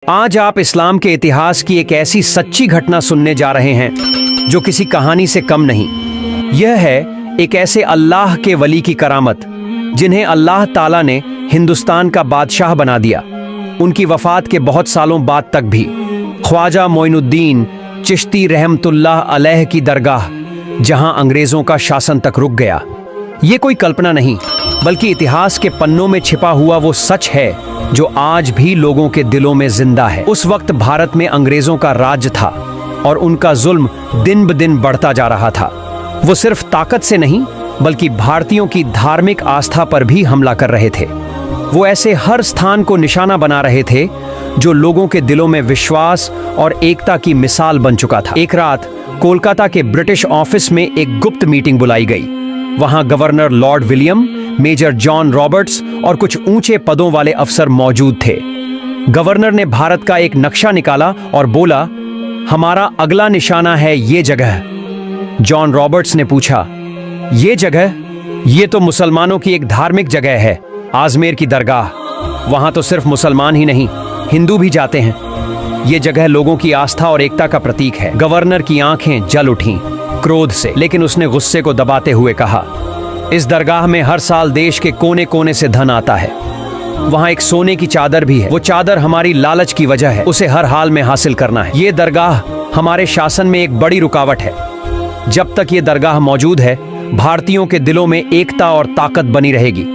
आज आप इस्लाम के इतिहास की एक ऐसी सच्ची घटना सुनने जा रहे हैं जो किसी कहानी से कम नहीं। यह है एक ऐसे अल्लाह के वली की करामत जिन्हें अल्लाह ताला ने हिंदुस्तान का बादशाह बना दिया। उनकी वफात के बहुत सालों बाद तक भी ख्वाजा मोइनुद्दीन चिश्ती रहमतुल्लाह अलैह की दरगाह जहां अंग्रेजों का शासन तक रुक गया। ये कोई कल्पना नहीं बल्कि इतिहास के पन्नों में छिपा हुआ वो सच है जो आज भी लोगों के दिलों में जिंदा है। उस वक्त भारत में अंग्रेजों का राज था और उनका जुल्म दिन ब दिन बढ़ता जा रहा था। वो सिर्फ ताकत से नहीं बल्कि भारतीयों की धार्मिक आस्था पर भी हमला कर रहे थे। वो ऐसे हर स्थान को निशाना बना रहे थे जो लोगों के दिलों में विश्वास और एकता की मिसाल बन चुका था। एक रात कोलकाता के ब्रिटिश ऑफिस में एक गुप्त मीटिंग बुलाई गई। वहां governor Lord William, major John Roberts और कुछ ऊंचे पदों वाले अफसर मौजूद थे। गवर्नर ने भारत का एक नक्शा निकाला और बोला, हमारा अगला निशाना है ये जगह। जॉन रॉबर्ट्स ने पूछा, ये जगह? ये तो मुसलमानों की एक धार्मिक जगह है, आजमेर की दरगाह। वहां तो सिर्फ मुसलमान ही नहीं, हिंदू भी जाते हैं। ये जगह लोगों की आस्था और एकता का प्रतीक है। गवर्नर की आंखें जल उठीं क्रोध से, लेकिन उसने गुस्से को दबाते हुए कहा, इस दरगाह में हर साल देश के कोने कोने से धन आता है। वहां एक सोने की चादर भी है। वो चादर हमारी लालच की वजह है, उसे हर हाल में हासिल करना है। ये दरगाह हमारे शासन में एक बड़ी रुकावट है। जब तक ये दरगाह मौजूद है, भारतीयों के दिलों में एकता और ताकत बनी रहेगी।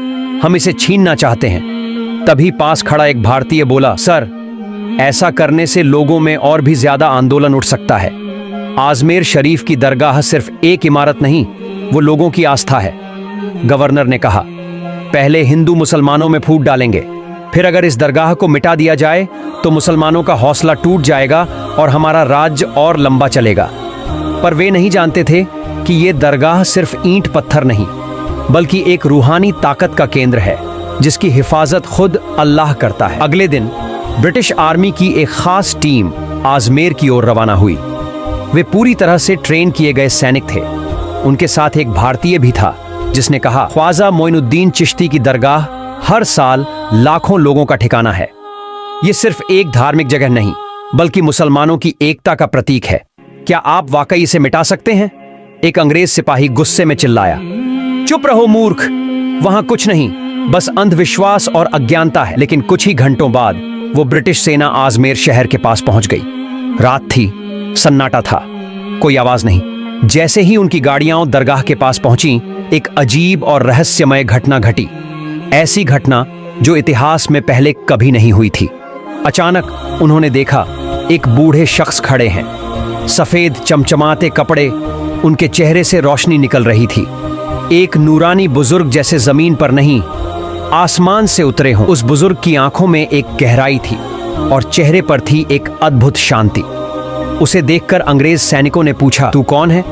हम इसे छीनना चाहते हैं। तभी पास खड़ा एक भारतीय बोला, सर, ऐसा करने से लोगों में और भी ज्यादा आंदोलन उठ सकता है। आजमेर शरीफ की दरगाह सिर्फ एक इमारत नहीं, वो लोगों की आस्था है। गवर्नर ने कहा, पहले हिंदू मुसलमानों में फूट डालेंगे, फिर अगर इस दरगाह को मिटा दिया जाए तो मुसलमानों का हौसला टूट जाएगा और हमारा राज्य और लंबा चलेगा। पर वे नहीं जानते थे कि ये दरगाह सिर्फ ईंट पत्थर नहीं बल्कि एक रूहानी ताकत का केंद्र है जिसकी हिफाजत खुद अल्लाह करता है। अगले दिन ब्रिटिश आर्मी की एक खास टीम आजमेर की ओर रवाना हुई। वे पूरी तरह से ट्रेन किए गए सैनिक थे। उनके साथ एक भारतीय भी था जिसने कहा, ख्वाजा मोइनुद्दीन चिश्ती की दरगाह हर साल लाखों लोगों का ठिकाना है। यह सिर्फ एक धार्मिक जगह नहीं बल्कि मुसलमानों की एकता का प्रतीक है। क्या आप वाकई इसे मिटा सकते हैं? एक अंग्रेज सिपाही गुस्से में चिल्लाया, चुप रहो मूर्ख, वहां कुछ नहीं, बस अंधविश्वास और अज्ञानता है। लेकिन कुछ ही घंटों बाद वो ब्रिटिश सेना आजमेर शहर के पास पहुंच गई। रात थी, सन्नाटा था, कोई आवाज नहीं। जैसे ही उनकी गाड़ियां दरगाह के पास पहुंची, एक अजीब और रहस्यमय घटना घटी। ऐसी घटना जो इतिहास में पहले कभी नहीं हुई थी। अचानक उन्होंने देखा, एक बूढ़े शख्स खड़े हैं। सफेद चमचमाते कपड़े, उनके चेहरे से रोशनी निकल रही थी। एक नूरानी बुजुर्ग जैसे जमीन पर नहीं, आसमान से उतरे हों। उस बुजुर्ग की आंखों में एक गहराई थी और चेहरे पर थी एक अद्भुत शांति। उसे देखकर अंग्रेज सैनिकों ने पूछा, तू कौन है?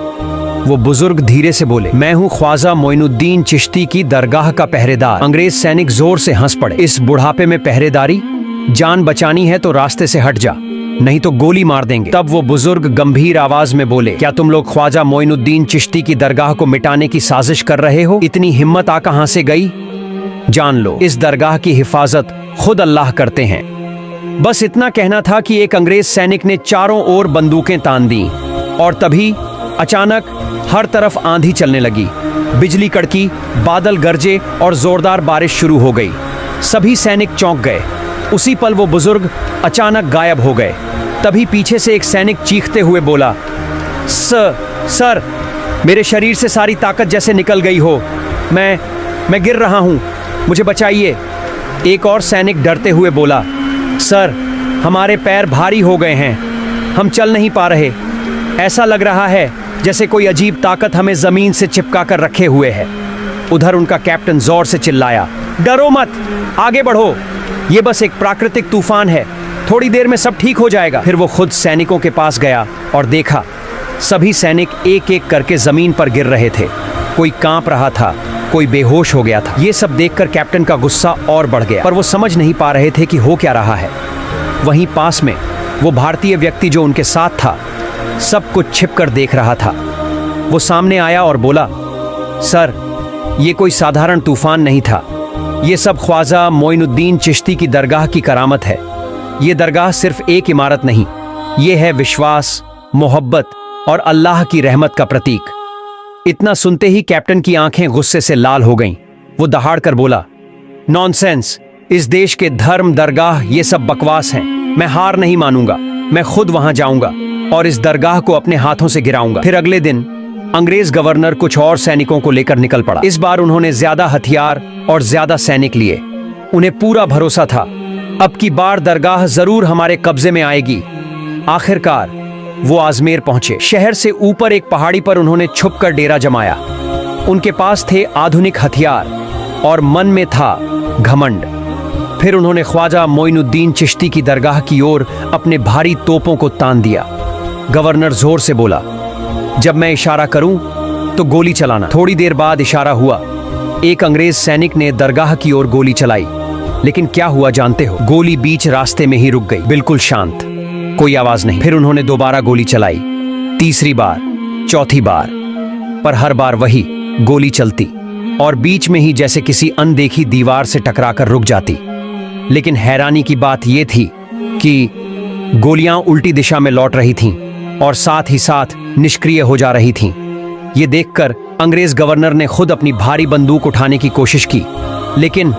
वो बुजुर्ग धीरे से बोले, मैं हूं ख्वाजा मोइनुद्दीन चिश्ती की दरगाह का पहरेदार। अंग्रेज सैनिक जोर से हंस पड़े। इस बुढ़ापे में पहरेदारी? जान बचानी है तो रास्ते से हट जा, नहीं तो गोली मार देंगे। तब वो बुजुर्ग गंभीर आवाज में बोले, क्या तुम लोग ख्वाजा मोइनुद्दीन चिश्ती की दरगाह को मिटाने की साजिश कर रहे हो? इतनी हिम्मत आ कहां से गई? जान लो, इस दरगाह की हिफाजत खुद अल्लाह करते हैं। बस इतना कहना था कि एक अंग्रेज सैनिक ने चारों ओर बंदूकें तान दी और तभी अचानक हर तरफ आंधी चलने लगी। बिजली कड़की, बादल गरजे और जोरदार बारिश शुरू हो गई। सभी सैनिक चौंक गए। उसी पल वो बुजुर्ग अचानक गायब हो गए। तभी पीछे से एक सैनिक चीखते हुए बोला, सर, मेरे शरीर से सारी ताकत जैसे निकल गई हो, मैं गिर रहा हूं, मुझे बचाइए। एक और सैनिक डरते हुए बोला, सर, हमारे पैर भारी हो गए हैं, हम चल नहीं पा रहे। ऐसा लग रहा है जैसे कोई अजीब ताकत हमें जमीन से चिपका कर रखे हुए है। उधर उनका कैप्टन जोर से चिल्लाया, डरो मत, आगे बढ़ो, ये बस एक प्राकृतिक तूफान है, थोड़ी देर में सब ठीक हो जाएगा। फिर वो खुद सैनिकों के पास गया और देखा, सभी सैनिक एक एक करके जमीन पर गिर रहे थे। कोई कांप रहा था, कोई बेहोश हो गया था। ये सब देखकर कैप्टन का गुस्सा और बढ़ गया, पर वो समझ नहीं पा रहे थे कि हो क्या रहा है। वहीं पास में वो भारतीय व्यक्ति जो उनके साथ था, सब कुछ छिपकर देख रहा था। वो सामने आया और बोला, सर, ये कोई साधारण तूफान नहीं था, ये सब ख्वाजा मोइनुद्दीन चिश्ती की दरगाह की करामत है। ये दरगाह सिर्फ एक इमारत नहीं, ये है विश्वास, मोहब्बत और अल्लाह की रहमत का प्रतीक। इतना सुनते ही कैप्टन की आंखें गुस्से से लाल हो गईं। वो दहाड़ कर बोला, नॉनसेंस, इस देश के धर्म, दरगाह, ये सब बकवास हैं। मैं हार नहीं मानूंगा। मैं खुद वहां जाऊंगा और इस दरगाह को अपने हाथों से गिराऊंगा। फिर अगले दिन अंग्रेज गवर्नर कुछ और सैनिकों को लेकर निकल पड़ा। इस बार उन्होंने ज्यादा हथियार और ज्यादा सैनिक लिए। उन्हें पूरा भरोसा था, अब की बार दरगाह जरूर हमारे कब्जे में आएगी। आखिरकार वो आजमेर पहुंचे। शहर से ऊपर एक पहाड़ी पर उन्होंने छुपकर डेरा जमाया। उनके पास थे आधुनिक हथियार और मन में था घमंड। फिर उन्होंने ख्वाजा मोइनुद्दीन चिश्ती की दरगाह की ओर अपने भारी तोपों को तान दिया। गवर्नर जोर से बोला, जब मैं इशारा करूं तो गोली चलाना। थोड़ी देर बाद इशारा हुआ। एक अंग्रेज सैनिक ने दरगाह की ओर गोली चलाई, लेकिन क्या हुआ जानते हो? गोली बीच रास्ते में ही रुक गई, बिल्कुल शांत, कोई आवाज नहीं। फिर उन्होंने दोबारा गोली चलाई, तीसरी बार, चौथी बार, पर हर बार वही गोली चलती और बीच में ही जैसे किसी अनदेखी दीवार से टकराकर रुक जाती। लेकिन हैरानी की बात यह थी कि गोलियां उल्टी दिशा में लौट रही थीं और साथ ही साथ निष्क्रिय हो जा रही थीं। ये देखकर अंग्रेज गवर्नर ने खुद अपनी भारी बंदूक उठाने की कोशिश की, लेकिन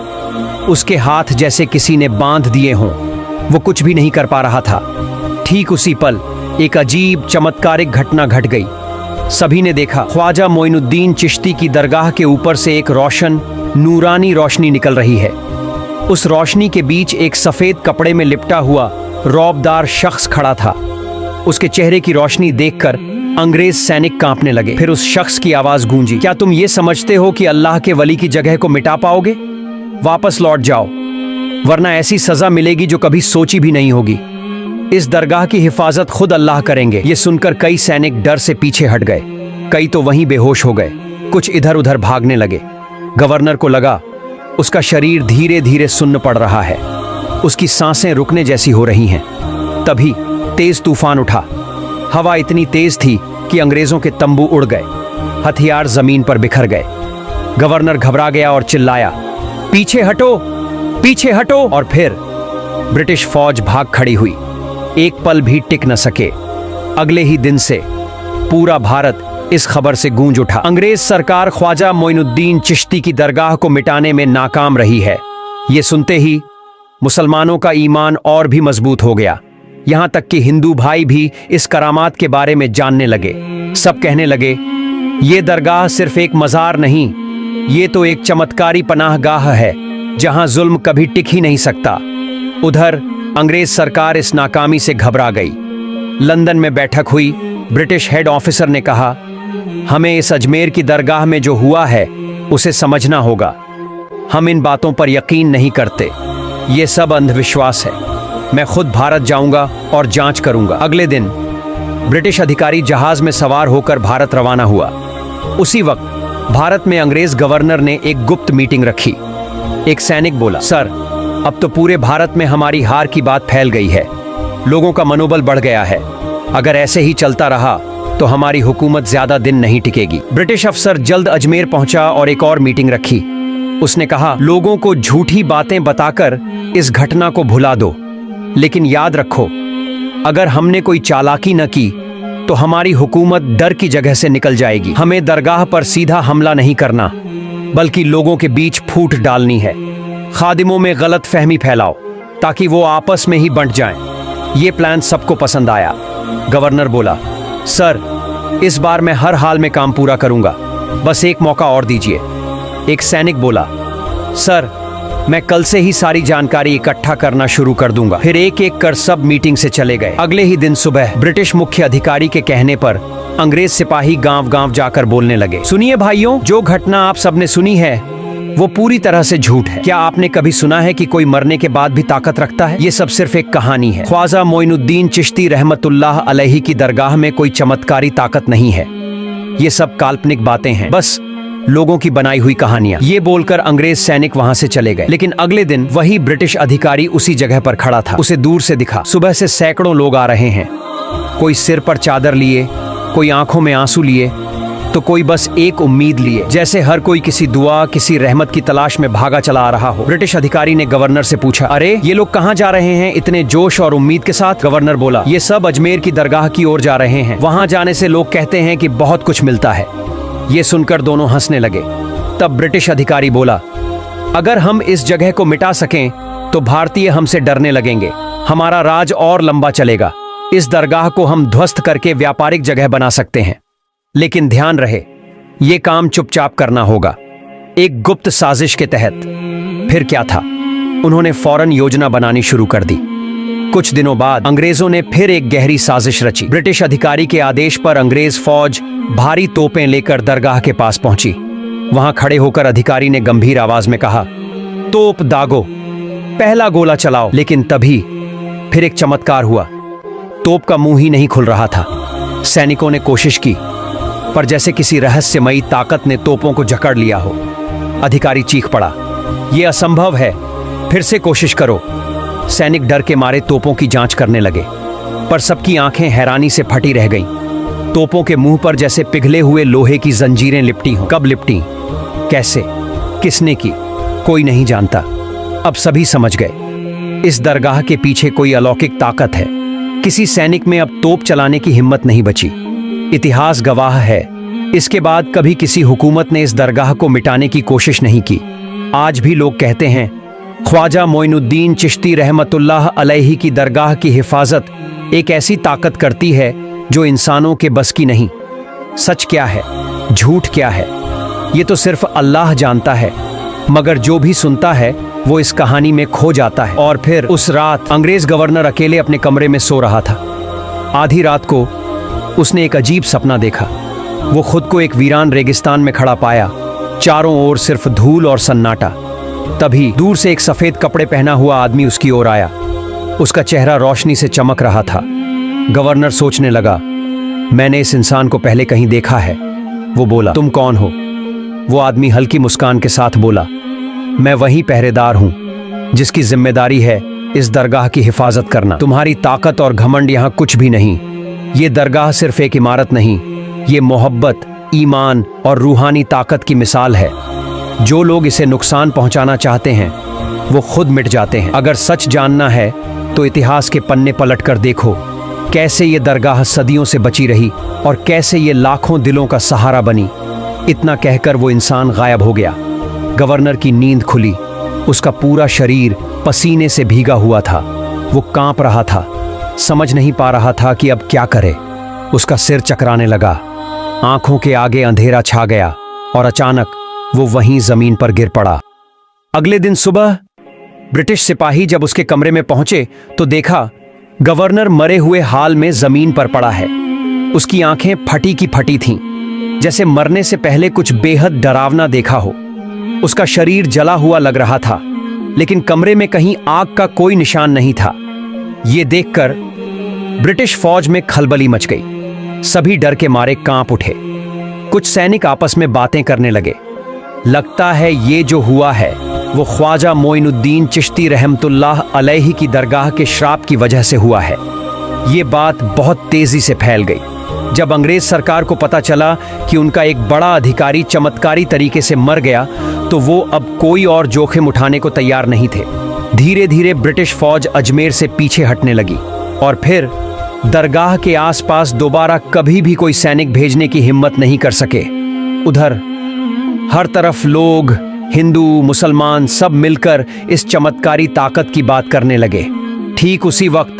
उसके हाथ जैसे किसी ने बांध दिए हों। वो कुछ भी नहीं कर पा रहा था। ठीक उसी पल एक अजीब चमत्कारिक घटना घट गई। सभी ने देखा, ख्वाजा मोइनुद्दीन चिश्ती की दरगाह के ऊपर से एक रोशन नूरानी रोशनी निकल रही है। उस रोशनी के बीच एक सफेद कपड़े में लिपटा हुआ रौबदार शख्स खड़ा था। उसके चेहरे की रोशनी देखकर अंग्रेज सैनिक कांपने लगे। फिर उस शख्स की आवाज गूंजी, क्या तुम ये समझते हो कि अल्लाह के वली की जगह को मिटा पाओगे? वापस लौट जाओ, वरना ऐसी सजा मिलेगी जो कभी सोची भी नहीं होगी। इस दरगाह की हिफाजत खुद अल्लाह करेंगे। ये सुनकर कई सैनिक डर से पीछे हट गए, कई तो वहीं बेहोश हो गए, कुछ इधर उधर भागने लगे। गवर्नर को लगा उसका शरीर धीरे धीरे सुन्न पड़ रहा है, उसकी सांसें रुकने जैसी हो रही हैं। तभी तेज तूफान उठा। हवा इतनी तेज थी कि अंग्रेजों के तंबू उड़ गए, हथियार जमीन पर बिखर गए। गवर्नर घबरा गया और चिल्लाया, पीछे हटो, पीछे हटो। और फिर ब्रिटिश फौज भाग खड़ी हुई। एक पल भी टिक न सके। अगले ही दिन से पूरा भारत इस खबर से गूंज उठा, अंग्रेज सरकार ख्वाजा मोइनुद्दीन चिश्ती की दरगाह को मिटाने में नाकाम रही है। ये सुनते ही मुसलमानों का ईमान और भी मजबूत हो गया। यहां तक कि हिंदू भाई भी इस करामात के बारे में जानने लगे। सब कहने लगे, ये दरगाह सिर्फ एक मजार नहीं, ये तो एक चमत्कारी पनाहगाह है जहां जुल्म कभी टिक ही नहीं सकता। उधर अंग्रेज सरकार इस नाकामी से घबरा गई। लंदन में बैठक हुई। ब्रिटिश हेड ऑफिसर ने कहा, हमें इस अजमेर की दरगाह में जो हुआ है उसे समझना होगा। हम इन बातों पर यकीन नहीं करते, ये सब अंधविश्वास है। मैं खुद भारत जाऊंगा और जांच करूंगा। अगले दिन ब्रिटिश अधिकारी जहाज में सवार होकर भारत रवाना हुआ। उसी वक्त भारत में अंग्रेज गवर्नर ने एक गुप्त मीटिंग रखी। एक सैनिक बोला, सर, अब तो पूरे भारत में हमारी हार की बात फैल गई है। लोगों का मनोबल बढ़ गया है। अगर ऐसे ही चलता रहा तो हमारी हुकूमत ज्यादा दिन नहीं टिकेगी। ब्रिटिश अफसर जल्द अजमेर पहुंचा और एक और मीटिंग रखी। उसने कहा, लोगों को झूठी बातें बताकर इस घटना को भुला दो, लेकिन याद रखो, अगर हमने कोई चालाकी न की तो हमारी हुकूमत डर की जगह से निकल जाएगी। हमें दरगाह पर सीधा हमला नहीं करना, बल्कि लोगों के बीच फूट डालनी है। खादिमों में गलत फहमी फैलाओ ताकि वो आपस में ही बंट जाएं। ये प्लान सबको पसंद आया। गवर्नर बोला, सर, इस बार मैं हर हाल में काम पूरा करूंगा, बस एक मौका और दीजिए। एक सैनिक बोला, सर, मैं कल से ही सारी जानकारी इकट्ठा करना शुरू कर दूंगा। फिर एक एक कर सब मीटिंग से चले गए। अगले ही दिन सुबह ब्रिटिश मुख्य अधिकारी के कहने पर अंग्रेज सिपाही गांव गांव जाकर बोलने लगे, सुनिए भाइयों, जो घटना आप सबने सुनी है वो पूरी तरह से झूठ है। क्या आपने कभी सुना है कि कोई मरने के बाद भी ताकत रखता है? ये सब सिर्फ एक कहानी है। ख्वाजा मोइनुद्दीन चिश्ती रहमतुल्लाह अलैहि की दरगाह में कोई चमत्कारी ताकत नहीं है। ये सब काल्पनिक बातें हैं, बस लोगों की बनाई हुई कहानियां। ये बोलकर अंग्रेज सैनिक वहां से चले गए। लेकिन अगले दिन वही ब्रिटिश अधिकारी उसी जगह पर खड़ा था। उसे दूर से दिखा, सुबह से सैकड़ों लोग आ रहे हैं। कोई सिर पर चादर लिए, कोई आंखों में आंसू लिए, तो कोई बस एक उम्मीद लिए, जैसे हर कोई किसी दुआ, किसी रहमत की तलाश में भागा चला आ रहा हो। ब्रिटिश अधिकारी ने गवर्नर से पूछा, अरे ये लोग कहाँ जा रहे हैं इतने जोश और उम्मीद के साथ? गवर्नर बोला, ये सब अजमेर की दरगाह की ओर जा रहे हैं। वहाँ जाने से लोग कहते हैं कि बहुत कुछ मिलता है। ये सुनकर दोनों हंसने लगे। तब ब्रिटिश अधिकारी बोला, अगर हम इस जगह को मिटा सकें तो भारतीय हमसे डरने लगेंगे, हमारा राज और लंबा चलेगा। इस दरगाह को हम ध्वस्त करके व्यापारिक जगह बना सकते हैं, लेकिन ध्यान रहे ये काम चुपचाप करना होगा, एक गुप्त साजिश के तहत। फिर क्या था, उन्होंने फौरन योजना बनानी शुरू कर दी। कुछ दिनों बाद अंग्रेजों ने फिर एक गहरी साजिश रची। ब्रिटिश अधिकारी के आदेश पर अंग्रेज फौज भारी तोपें लेकर दरगाह के पास पहुंची। वहां खड़े होकर अधिकारी ने गंभीर आवाज में कहा, तोप दागो, पहला गोला चलाओ। लेकिन तभी फिर एक चमत्कार हुआ। तोप का मुंह ही नहीं खुल रहा था। सैनिकों ने कोशिश की, पर जैसे किसी रहस्यमयी ताकत ने तोपों को जकड़ लिया हो। अधिकारी चीख पड़ा, यह असंभव है, फिर से कोशिश करो। सैनिक डर के मारे तोपों की जांच करने लगे, पर सबकी आंखें हैरानी से फटी रह गईं। तोपों के मुंह पर जैसे पिघले हुए लोहे की जंजीरें लिपटी हों। कब लिपटी, कैसे, किसने की, कोई नहीं जानता। अब सभी समझ गए, इस दरगाह के पीछे कोई अलौकिक ताकत है। किसी सैनिक में अब तोप चलाने की हिम्मत नहीं बची। इतिहास गवाह है, इसके बाद कभी किसी हुकूमत ने इस दरगाह को मिटाने की कोशिश नहीं की। आज भी लोग कहते हैं, ख्वाजा मोइनुद्दीन चिश्ती रहमतुल्लाह अलैहि की दरगाह की हिफाजत एक ऐसी ताकत करती है जो इंसानों के बस की नहीं। सच क्या है, झूठ क्या है, ये तो सिर्फ अल्लाह जानता है, मगर जो भी सुनता है वो इस कहानी में खो जाता है। और फिर उस रात अंग्रेज गवर्नर अकेले अपने कमरे में सो रहा था। आधी रात को उसने एक अजीब सपना देखा। वो खुद को एक वीरान रेगिस्तान में खड़ा पाया, चारों ओर सिर्फ धूल और सन्नाटा। तभी दूर से एक सफेद कपड़े पहना हुआ आदमी उसकी ओर आया। उसका चेहरा रोशनी से चमक रहा था। गवर्नर सोचने लगा, मैंने इस इंसान को पहले कहीं देखा है। वो बोला, तुम कौन हो? वो आदमी हल्की मुस्कान के साथ बोला, मैं वही पहरेदार हूं जिसकी जिम्मेदारी है इस दरगाह की हिफाजत करना। तुम्हारी ताकत और घमंड यहां कुछ भी नहीं। ये दरगाह सिर्फ एक इमारत नहीं, ये मोहब्बत, ईमान और रूहानी ताकत की मिसाल है। जो लोग इसे नुकसान पहुंचाना चाहते हैं वो खुद मिट जाते हैं। अगर सच जानना है तो इतिहास के पन्ने पलट कर देखो, कैसे ये दरगाह सदियों से बची रही और कैसे ये लाखों दिलों का सहारा बनी। इतना कहकर वो इंसान गायब हो गया। गवर्नर की नींद खुली। उसका पूरा शरीर पसीने से भीगा हुआ था। वो कांप रहा था, समझ नहीं पा रहा था कि अब क्या करे। उसका सिर चकराने लगा, आंखों के आगे अंधेरा छा गया और अचानक वो वहीं जमीन पर गिर पड़ा। अगले दिन सुबह ब्रिटिश सिपाही जब उसके कमरे में पहुंचे तो देखा गवर्नर मरे हुए हाल में जमीन पर पड़ा है। उसकी आंखें फटी की फटी थीं, जैसे मरने से पहले कुछ बेहद डरावना देखा हो। उसका शरीर जला हुआ लग रहा था, लेकिन कमरे में कहीं आग का कोई निशान नहीं था। यह देखकर ब्रिटिश फौज में खलबली मच गई। सभी डर के मारे कांप उठे। कुछ सैनिक आपस में बातें करने लगे। लगता है ये जो हुआ है वो ख्वाजा मोइनुद्दीन चिश्ती रहमतुल्लाह अलैहि की दरगाह के श्राप की वजह से हुआ है। ये बात बहुत तेजी से फैल गई। जब अंग्रेज सरकार को पता चला कि उनका एक बड़ा अधिकारी चमत्कारी तरीके से मर गया तो वो अब कोई और जोखिम उठाने को तैयार नहीं थे। धीरे धीरे ब्रिटिश फौज अजमेर से पीछे हटने लगी और फिर दरगाह के आसपास दोबारा कभी भी कोई सैनिक भेजने की हिम्मत नहीं कर सके। उधर हर तरफ लोग, हिंदू मुसलमान सब मिलकर इस चमत्कारी ताकत की बात करने लगे। ठीक उसी वक्त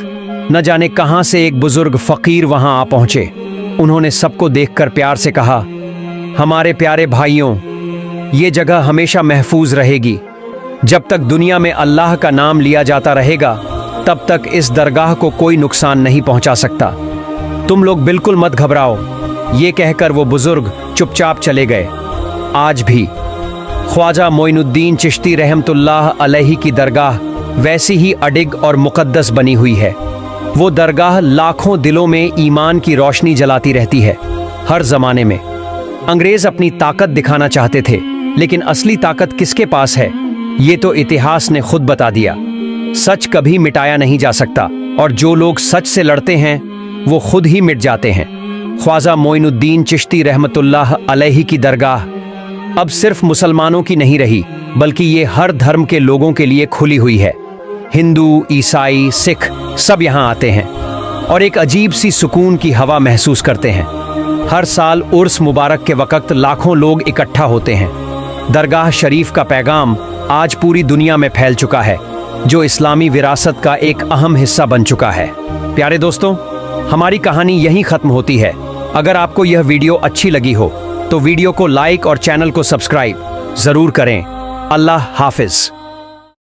न जाने कहां से एक बुजुर्ग फकीर वहां आ पहुंचे। उन्होंने सबको देखकर प्यार से कहा, हमारे प्यारे भाइयों, ये जगह हमेशा महफूज रहेगी। जब तक दुनिया में अल्लाह का नाम लिया जाता रहेगा तब तक इस दरगाह को कोई नुकसान नहीं पहुंचा सकता। तुम लोग बिल्कुल मत घबराओ। ये कहकर वो बुजुर्ग चुपचाप चले गए। आज भी ख्वाजा मोइनुद्दीन चिश्ती रहमतुल्लाह अलैहि की दरगाह वैसी ही अडिग और मुकद्दस बनी हुई है। वो दरगाह लाखों दिलों में ईमान की रोशनी जलाती रहती है। हर जमाने में अंग्रेज अपनी ताकत दिखाना चाहते थे, लेकिन असली ताकत किसके पास है ये तो इतिहास ने खुद बता दिया। सच कभी मिटाया नहीं जा सकता और जो लोग सच से लड़ते हैं वो खुद ही मिट जाते हैं। ख्वाजा मोइनुद्दीन चिश्ती रहमतुल्लाह अलैहि की दरगाह अब सिर्फ मुसलमानों की नहीं रही, बल्कि ये हर धर्म के लोगों के लिए खुली हुई है। हिंदू, ईसाई, सिख सब यहाँ आते हैं और एक अजीब सी सुकून की हवा महसूस करते हैं। हर साल उर्स मुबारक के वक़्त लाखों लोग इकट्ठा होते हैं। दरगाह शरीफ का पैगाम आज पूरी दुनिया में फैल चुका है, जो इस्लामी विरासत का एक अहम हिस्सा बन चुका है। प्यारे दोस्तों, हमारी कहानी यहीं ख़त्म होती है। अगर आपको यह वीडियो अच्छी लगी हो तो वीडियो को लाइक और चैनल को सब्सक्राइब ज़रूर करें। अल्लाह हाफिज़।